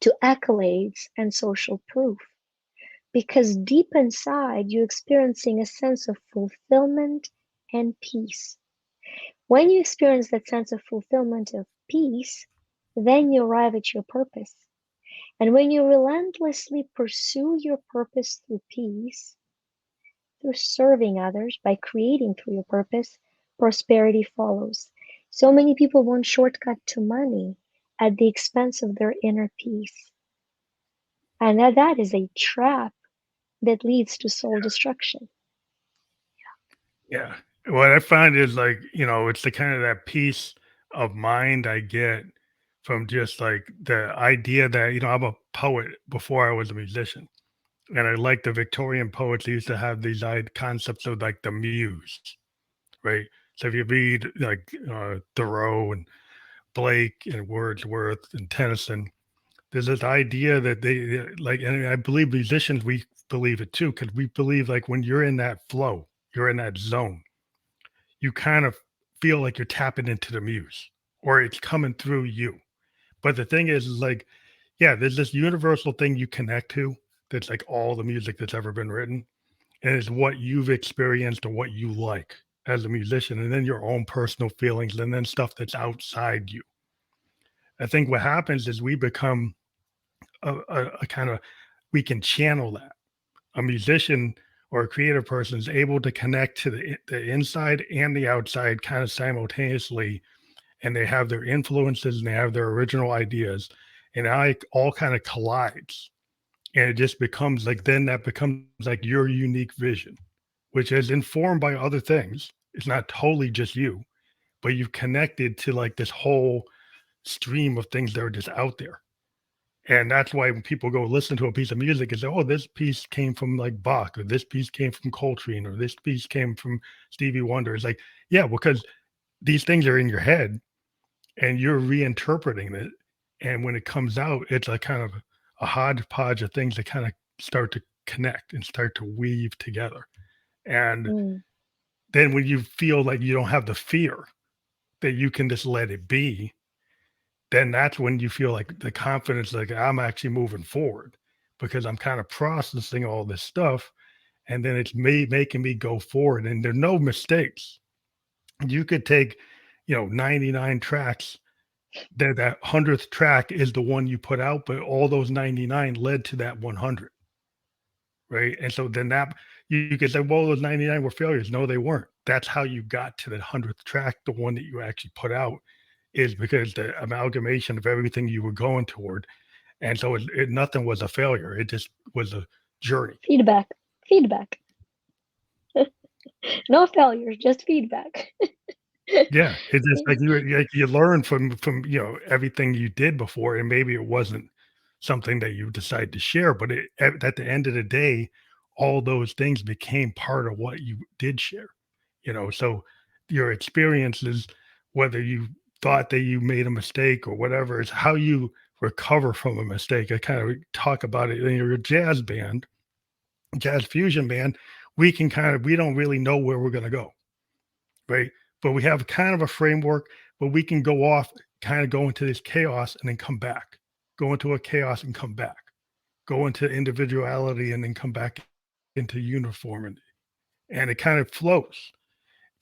to accolades and social proof, because deep inside you're experiencing a sense of fulfillment and peace. When you experience that sense of fulfillment of peace, then you arrive at your purpose. And when you relentlessly pursue your purpose through peace, through serving others, by creating through your purpose, prosperity follows. So many people want shortcut to money at the expense of their inner peace. And that is a trap that leads to soul destruction.
Yeah. What I find is like, it's the kind of that peace of mind I get from just like the idea that, I'm a poet before I was a musician. And I like the Victorian poets used to have these concepts of like the muse, right? So if you read like Thoreau and Blake and Wordsworth and Tennyson, there's this idea that like, and I believe musicians, we believe it too, because we believe like when you're in that flow, you're in that zone, you kind of feel like you're tapping into the muse or it's coming through you. But the thing is like, yeah, there's this universal thing you connect to that's like all the music that's ever been written. And it's what you've experienced or what you like as a musician, and then your own personal feelings, and then stuff that's outside you. I think what happens is we become a kind of, we can channel that. A musician or a creative person is able to connect to the inside and the outside kind of simultaneously, and they have their influences and they have their original ideas, and I all kind of collides, and it just becomes like, then that becomes like your unique vision, which is informed by other things. It's not totally just you, but you've connected to like this whole stream of things that are just out there. And that's why when people go listen to a piece of music and say, oh, this piece came from like Bach, or this piece came from Coltrane, or this piece came from Stevie Wonder. It's like, yeah, because these things are in your head and you're reinterpreting it. And when it comes out, it's a kind of a hodgepodge of things that kind of start to connect and start to weave together. And
Mm.
then when you feel like you don't have the fear that you can just let it be, then that's when you feel like the confidence, like I'm actually moving forward because I'm kind of processing all this stuff. And then it's me making me go forward. And there's no mistakes. You could take, 99 tracks. That 100th track is the one you put out, but all those 99 led to that 100, right? And so then that you could say, well, those 99 were failures. No, they weren't. That's how you got to the 100th track, the one that you actually put out, is because the amalgamation of everything you were going toward. And so nothing was a failure. It just was a journey.
Feedback. Feedback. No failures, just feedback.
Yeah, it's just like you learn from everything you did before, and maybe it wasn't something that you decide to share, but at the end of the day, all those things became part of what you did share. So your experiences, whether you thought that you made a mistake or whatever, is how you recover from a mistake. I kind of talk about it in your jazz band, jazz fusion band. We don't really know where we're going to go, right? But we have kind of a framework, but we can go off, kind of go into this chaos and then come back, go into a chaos and come back, go into individuality and then come back into uniformity. And it kind of flows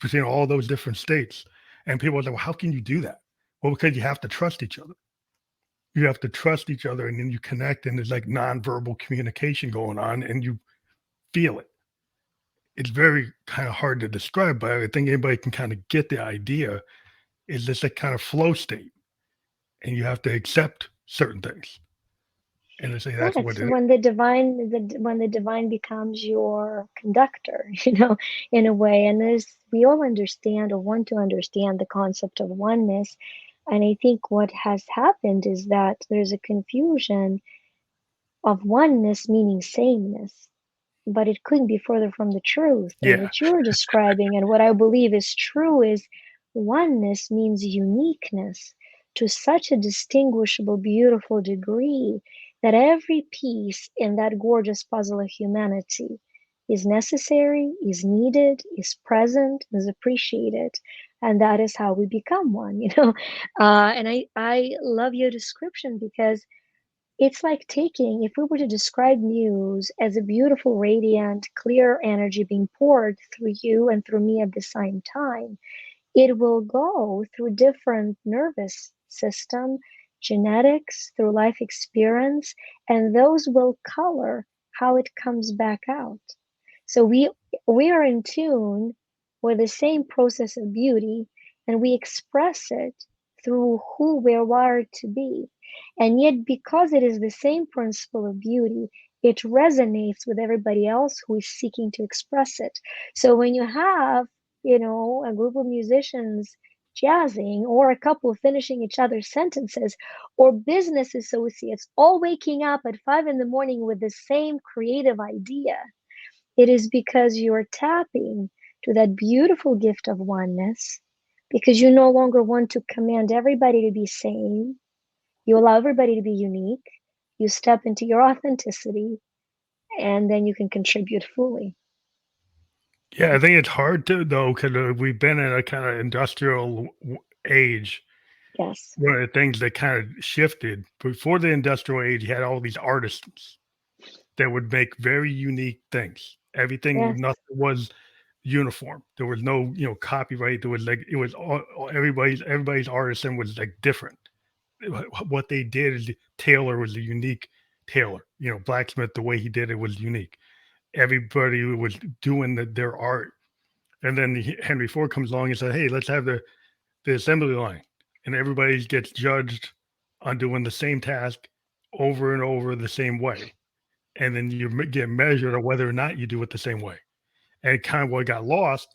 between all those different states. And people are like, well, how can you do that? Well, because you have to trust each other. You have to trust each other and then you connect and there's like nonverbal communication going on and you feel it. It's very kind of hard to describe, but I think anybody can kind of get the idea. Is this a kind of flow state? And you have to accept certain things. And they say
Yeah,
that's what
it's
it is.
when the divine becomes your conductor, in a way. And as we all understand or want to understand the concept of oneness, and I think what has happened is that there's a confusion of oneness meaning sameness, but it couldn't be further from the truth. And
Yeah.
what you're describing, and what I believe is true, is oneness means uniqueness to such a distinguishable, beautiful degree that every piece in that gorgeous puzzle of humanity is necessary, is needed, is present, is appreciated. And that is how we become one. And I love your description because it's like taking, if we were to describe muse as a beautiful, radiant, clear energy being poured through you and through me at the same time, it will go through different nervous system, genetics, through life experience, and those will color how it comes back out. So we are in tune with the same process of beauty, and we express it through who we're wired to be. And yet, because it is the same principle of beauty, it resonates with everybody else who is seeking to express it. So when you have, a group of musicians jazzing, or a couple finishing each other's sentences, or business associates all waking up at 5 in the morning with the same creative idea, it is because you're tapping to that beautiful gift of oneness, because you no longer want to command everybody to be same. You allow everybody to be unique. You step into your authenticity, and then you can contribute fully.
Yeah, I think it's hard to though because we've been in a kind of industrial age.
Yes.
One of the things that kind of shifted before the industrial age, you had all these artisans that would make very unique things.
Yes.
Nothing was uniform. There was no, copyright. There was like it was everybody's artisan was like different. What they did is Taylor was a unique Taylor. Blacksmith, the way he did it was unique. Everybody was doing their art. And then Henry Ford comes along and said, "Hey, let's have the assembly line," and everybody gets judged on doing the same task over and over the same way, and then you get measured on whether or not you do it the same way. And kind of what got lost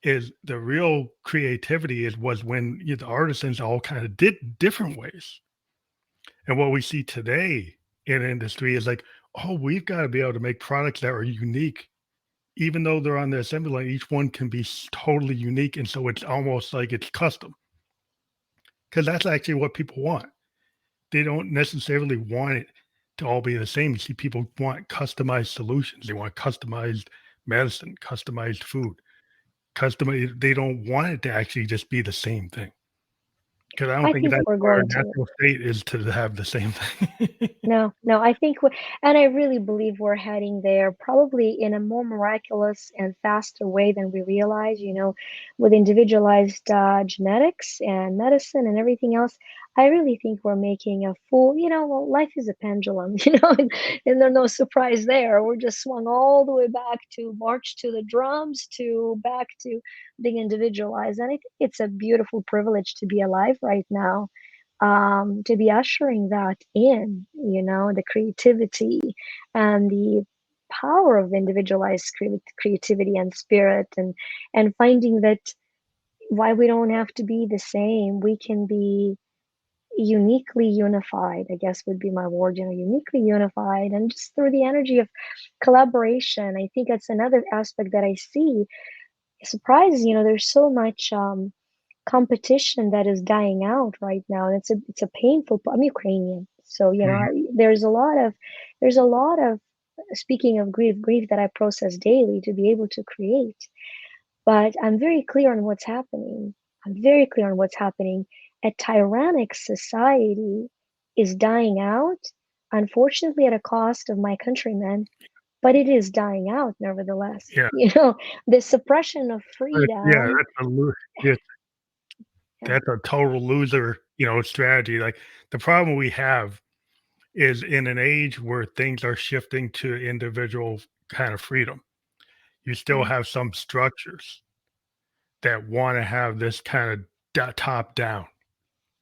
is the real creativity was when the artisans all kind of did different ways. And what we see today in industry is like, oh, we've got to be able to make products that are unique even though they're on the assembly line, each one can be totally unique. And so it's almost like it's custom because that's actually what people want. They don't necessarily want it to all be the same. You see, people want customized solutions. They want customized medicine, customized food. custom. They don't want it to actually just be the same thing because I don't
I
think
think
that's
we're
our
going to.
natural state is to have the same thing.
No, no, I think we and I really believe we're heading there, probably in a more miraculous and faster way than we realize, with individualized genetics and medicine and everything else. I really think we're making a full, well, life is a pendulum, and there's no surprise there. We're just swung all the way back to march to the drums to back to being individualized. And I think it's a beautiful privilege to be alive right now, to be ushering that in, the creativity and the power of individualized creativity and spirit, and finding that why we don't have to be the same. We can be uniquely unified, I guess would be my word, uniquely unified, and just through the energy of collaboration. I think that's another aspect that I see. Surprise, there's so much competition that is dying out right now, and it's a painful. I'm Ukrainian, so
Mhm.
there's a lot of, speaking of grief that I process daily to be able to create. But I'm very clear on what's happening. I'm very clear on what's happening. A tyrannic society is dying out, unfortunately, at a cost of my countrymen, but it is dying out nevertheless.
Yeah,
The suppression of
yeah,
freedom.
yeah,
Yeah.
that's a total loser, strategy. Like the problem we have is in an age where things are shifting to individual kind of freedom. You still
Mm.
have some structures that want to have this kind of top down.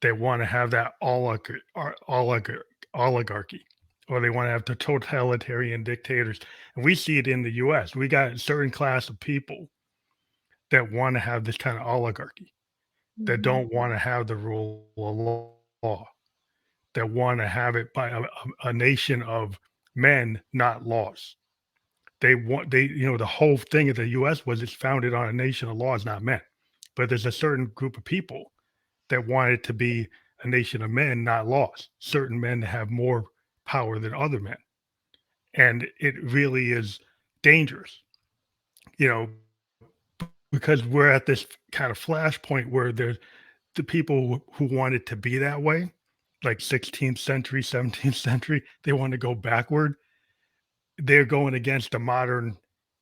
They want to have that oligarchy, or they want to have the totalitarian dictators. And we see it in the US. We got a certain class of people that want to have this kind of oligarchy, that
Mhm.
don't want to have the rule of law, that want to have it by a nation of men, not laws. The whole thing of the US was it's founded on a nation of laws, not men. But there's a certain group of people that want it to be a nation of men, not laws. Certain men have more power than other men. And it really is dangerous, you know, because we're at this kind of flashpoint where there's the people who want it to be that way, like 16th century, 17th century, they want to go backward. They're going against the modern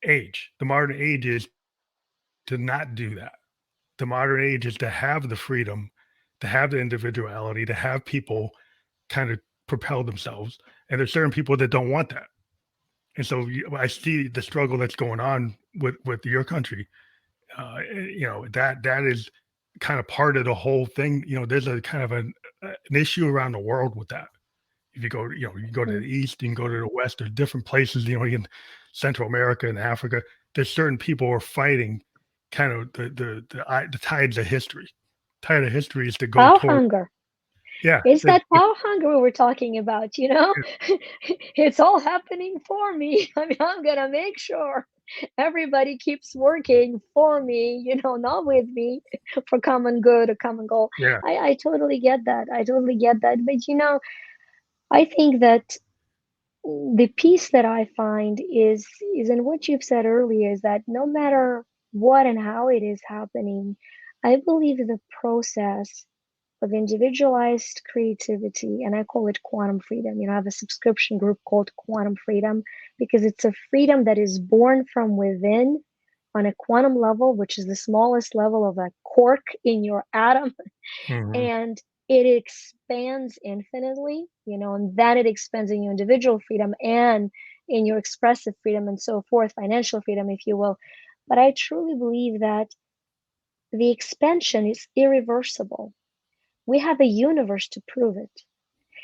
age. The modern age is to not do that. The modern age is to have the freedom, to have the individuality, to have people kind of propel themselves. And there's certain people that don't want that. And so I see the struggle that's going on with your country. That is kind of part of the whole thing. There's a kind of an issue around the world with that. If you go, you can go to
Mm.
the east, you can go to the west. There's different places, in Central America and Africa. There's certain people who are fighting kind of the tides of history. Tide of history is to go
Power
toward,
hunger.
yeah,
It's that power hunger we were talking about.
yeah,
It's all happening for me. I mean, I'm gonna make sure everybody keeps working for me, not with me, for common good or common goal.
yeah,
I totally get that. I totally get that. But I think that the peace that I find is in what you've said earlier, is that no matter what and how it is happening, I believe the process of individualized creativity, and I call it quantum freedom. I have a subscription group called Quantum Freedom because it's a freedom that is born from within on a quantum level, which is the smallest level of a quark in your atom,
mhm,
and it expands infinitely, and then it expands in your individual freedom and in your expressive freedom and so forth, financial freedom, if you will. But I truly believe that the expansion is irreversible. We have a universe to prove it.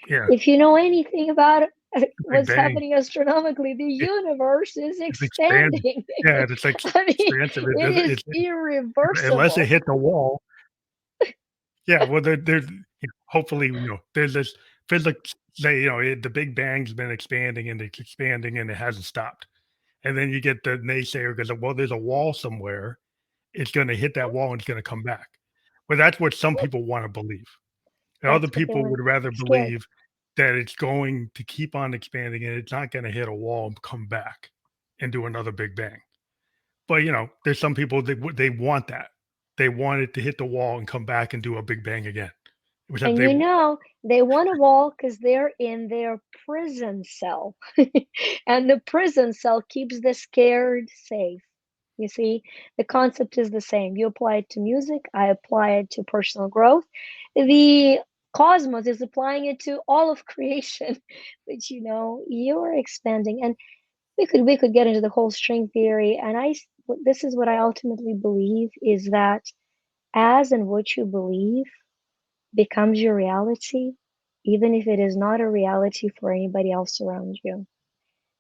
yeah.
If you know anything about
The Big
what's
Bang,
happening astronomically, the
it,
universe is
it's expanding.
expanding.
Yeah, it's like
I mean,
expansive. It
it
does.
is
It's unless it
irreversible.
hit the wall. Yeah, well, there's hopefully, there's this physics say, the Big Bang's been expanding and it's expanding and it hasn't stopped. And then you get the naysayer goes, well, there's a wall somewhere. It's going to hit that wall and it's going to come back. Well, that's what some people want to believe. And other
That's what they
people
want.
would rather
They're scared.
believe that it's going to keep on expanding and it's not going to hit a wall and come back and do another Big Bang. But there's some people they want that. They want it to hit the wall and come back and do a big bang again. Except
And they want to walk because they're in their prison cell. And the prison cell keeps the scared safe. You see, the concept is the same. You apply it to music, I apply it to personal growth. The cosmos is applying it to all of creation. But you're expanding. And we could get into the whole string theory. And this is what I ultimately believe is that as and what you believe becomes your reality, even if it is not a reality for anybody else around you.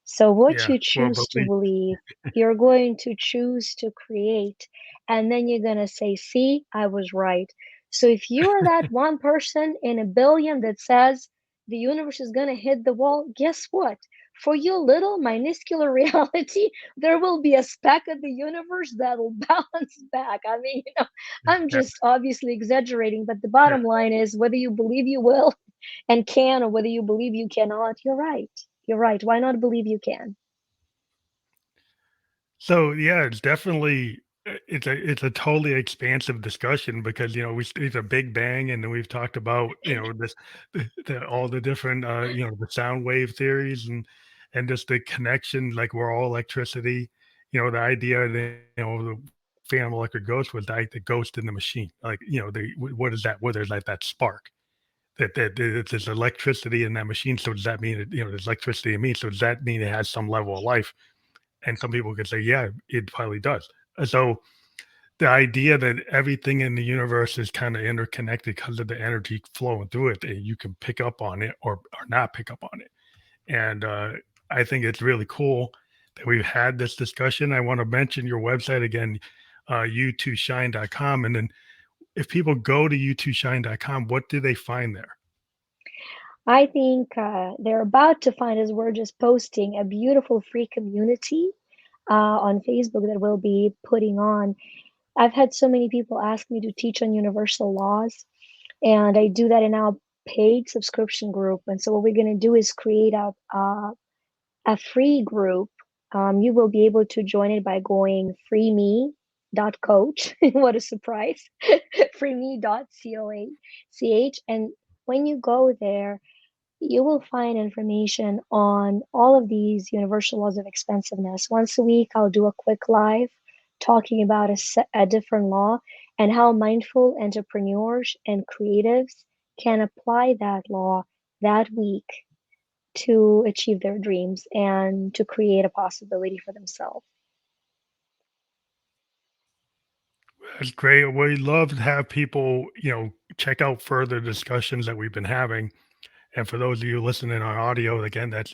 So, what
yeah,
you
well,
choose to
believe
believe, you're going to choose to create. And then you're going to say, see, I was right. So, if you're that one person in a billion that says the universe is going to hit the wall, guess what? For your little minuscule reality, there will be a speck of the universe that'll bounce back. I mean, I'm
yeah,
just obviously exaggerating, but the
yeah.
bottom line is whether you believe you will and can, or whether you believe you cannot, you're right. You're right. Why not believe you can?
So yeah, it's definitely it's a totally expansive discussion because we it's a big bang, and then we've talked about this all the different the sound wave theories and just the connection, like we're all electricity. The idea that the Phantom Electric Ghost was like the ghost in the machine, like what is that? Well, there's like that spark that there's electricity in that machine. So does that mean there's electricity in me? So does that mean it has some level of life? And some people could say, yeah, it probably does. So the idea that everything in the universe is kind of interconnected because of the energy flowing through it, that you can pick up on it or not pick up on it. And I think it's really cool that we've had this discussion. I want to mention your website again, YU2SHINE.com. And then if people go to YU2SHINE.com, what do they find there?
I think they're about to find, as we're just posting, a beautiful free community on Facebook that we'll be putting on. I've had so many people ask me to teach on universal laws, and I do that in our paid subscription group. And so, what we're going to do is create a free group. You will be able to join it by going freeme.coach. What a surprise! freeme.coach. And when you go there, you will find information on all of these universal laws of expensiveness. Once a week, I'll do a quick live talking about a different law and how mindful entrepreneurs and creatives can apply that law that week to achieve their dreams and to create a possibility for themselves.
That's great. We love to have people, check out further discussions that we've been having. And for those of you listening on audio, again, that's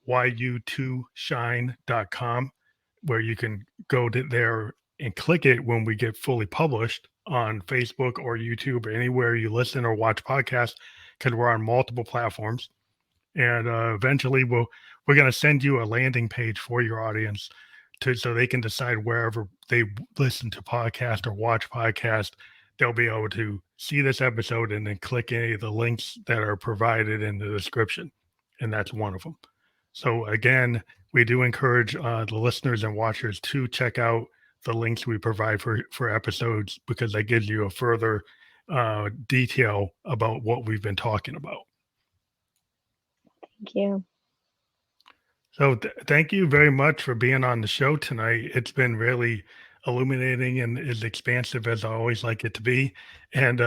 YU2SHINE.com, where you can go to there and click it when we get fully published on Facebook or YouTube or anywhere you listen or watch podcasts, because we're on multiple platforms. And eventually we're going to send you a landing page for your audience so they can decide wherever they listen to podcast or watch podcast, they'll be able to see this episode and then click any of the links that are provided in the description. And that's one of them. So again, we do encourage the listeners and watchers to check out the links we provide for episodes, because that gives you a further detail about what we've been talking about.
Thank you.
So thank you very much for being on the show tonight. It's been really illuminating and as expansive as I always like it to be. And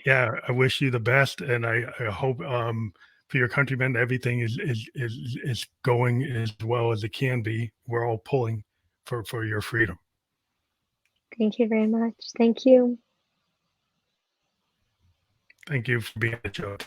yeah, I wish you the best, and I hope for your countrymen everything is going as well as it can be. We're all pulling for your freedom.
Thank you very much. Thank you.
Thank you for being on the show.